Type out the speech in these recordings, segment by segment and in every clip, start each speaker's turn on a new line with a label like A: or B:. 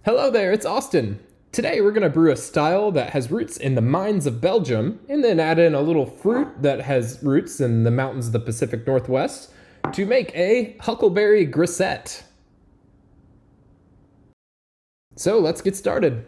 A: Hello there, it's Austin. Today we're going to brew a style that has roots in the mines of Belgium and then add in a little fruit that has roots in the mountains of the Pacific Northwest to make a Huckleberry Grisette. So let's get started.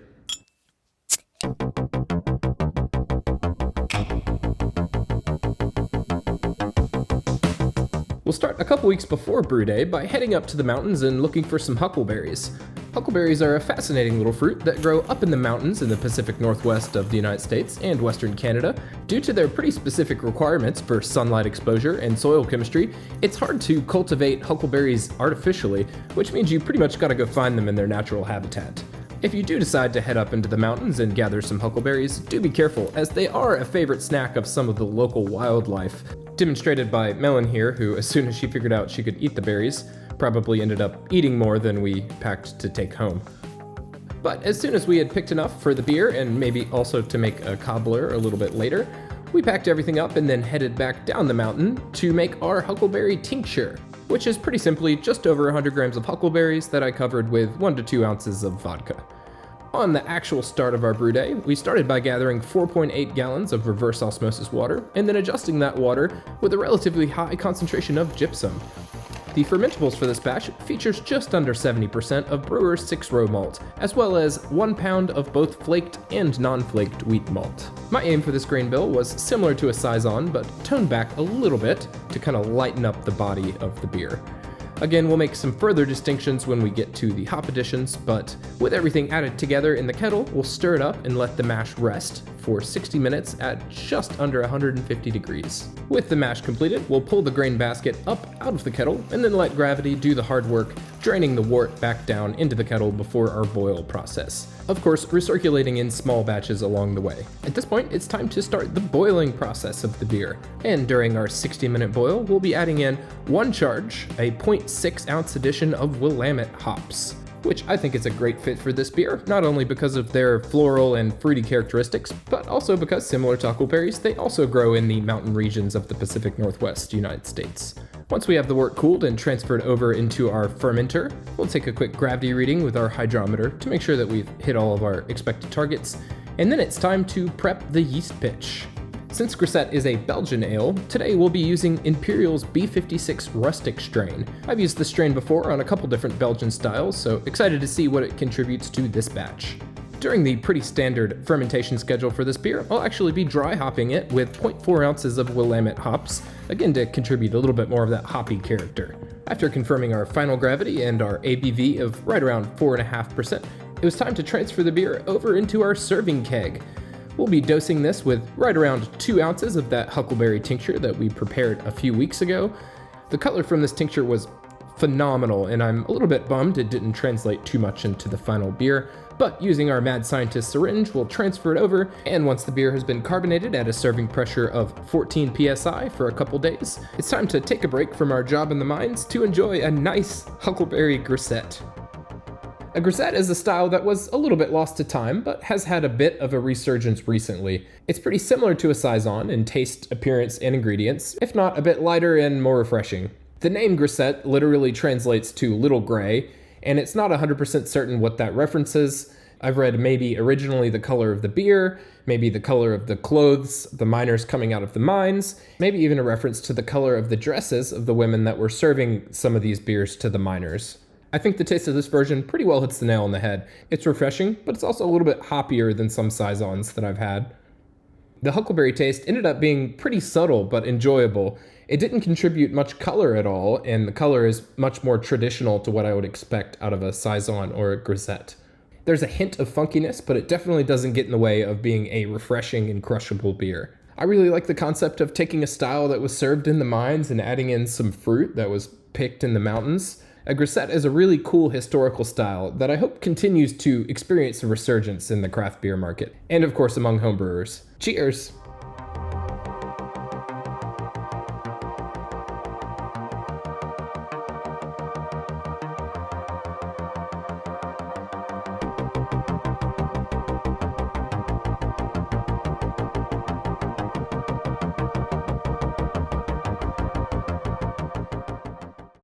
A: We'll start a couple weeks before brew day by heading up to the mountains and looking for some huckleberries. Huckleberries are a fascinating little fruit that grow up in the mountains in the Pacific Northwest of the United States and Western Canada. Due to their pretty specific requirements for sunlight exposure and soil chemistry, it's hard to cultivate huckleberries artificially, which means you pretty much gotta go find them in their natural habitat. If you do decide to head up into the mountains and gather some huckleberries, do be careful, as they are a favorite snack of some of the local wildlife, demonstrated by Melon here, who as soon as she figured out she could eat the berries, probably ended up eating more than we packed to take home. But as soon as we had picked enough for the beer, and maybe also to make a cobbler a little bit later, we packed everything up and then headed back down the mountain to make our huckleberry tincture, which is pretty simply just over 100 grams of huckleberries that I covered with 1 to 2 ounces of vodka. On the actual start of our brew day, we started by gathering 4.8 gallons of reverse osmosis water and then adjusting that water with a relatively high concentration of gypsum. The fermentables for this batch features just under 70% of brewer's 6-row malt, as well as 1 pound of both flaked and non-flaked wheat malt. My aim for this grain bill was similar to a Saison, but toned back a little bit to kind of lighten up the body of the beer. Again, we'll make some further distinctions when we get to the hop additions, but with everything added together in the kettle, we'll stir it up and let the mash rest for 60 minutes at just under 150 degrees. With the mash completed, we'll pull the grain basket up out of the kettle and then let gravity do the hard work, draining the wort back down into the kettle before our boil process. Of course, recirculating in small batches along the way. At this point, it's time to start the boiling process of the beer. And during our 60-minute boil, we'll be adding in 1 charge, a 0.6 ounce addition of Willamette hops, which I think is a great fit for this beer, not only because of their floral and fruity characteristics, but also because, similar to huckleberries, they also grow in the mountain regions of the Pacific Northwest United States. Once we have the wort cooled and transferred over into our fermenter, we'll take a quick gravity reading with our hydrometer to make sure that we've hit all of our expected targets, and then it's time to prep the yeast pitch. Since Grisette is a Belgian ale, today we'll be using Imperial's B56 Rustic strain. I've used this strain before on a couple different Belgian styles, so excited to see what it contributes to this batch. During the pretty standard fermentation schedule for this beer, I'll actually be dry hopping it with 0.4 ounces of Willamette hops, again to contribute a little bit more of that hoppy character. After confirming our final gravity and our ABV of right around 4.5%, it was time to transfer the beer over into our serving keg. We'll be dosing this with right around 2 ounces of that huckleberry tincture that we prepared a few weeks ago. The color from this tincture was phenomenal, and I'm a little bit bummed it didn't translate too much into the final beer, but using our mad scientist syringe, we'll transfer it over, and once the beer has been carbonated at a serving pressure of 14 psi for a couple days, it's time to take a break from our job in the mines to enjoy a nice Huckleberry Grisette. A Grisette is a style that was a little bit lost to time, but has had a bit of a resurgence recently. It's pretty similar to a Saison in taste, appearance, and ingredients, if not a bit lighter and more refreshing. The name Grisette literally translates to little gray, and it's not 100% certain what that references. I've read maybe originally the color of the beer, maybe the color of the clothes, the miners coming out of the mines, maybe even a reference to the color of the dresses of the women that were serving some of these beers to the miners. I think the taste of this version pretty well hits the nail on the head. It's refreshing, but it's also a little bit hoppier than some Saisons that I've had. The huckleberry taste ended up being pretty subtle but enjoyable. It didn't contribute much color at all, and the color is much more traditional to what I would expect out of a Saison or a Grisette. There's a hint of funkiness, but it definitely doesn't get in the way of being a refreshing and crushable beer. I really like the concept of taking a style that was served in the mines and adding in some fruit that was picked in the mountains. A Grisette is a really cool historical style that I hope continues to experience a resurgence in the craft beer market, and of course among homebrewers. Cheers!